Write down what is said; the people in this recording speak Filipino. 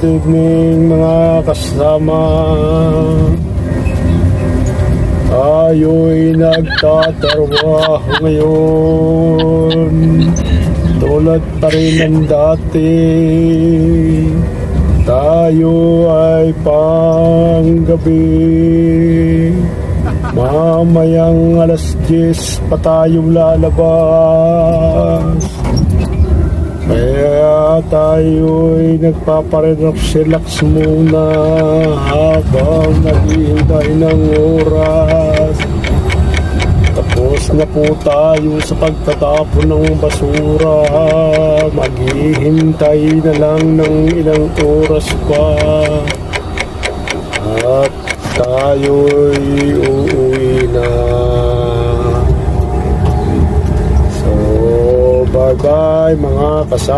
good evening mga kasama. Tayo'y nagtatrabaho ngayon, tulad pa rin ng dati. Tayo ay panggabi, mamayang alas 10 pa tayong lalabas. Kaya tayo'y nagpaparelax muna habang naghihintay ng oras. Tapos na po tayo sa pagtatapon ng basura. Maghihintay na lang ng ilang oras pa at tayo'y uuwi na. So bye bye mga kasama.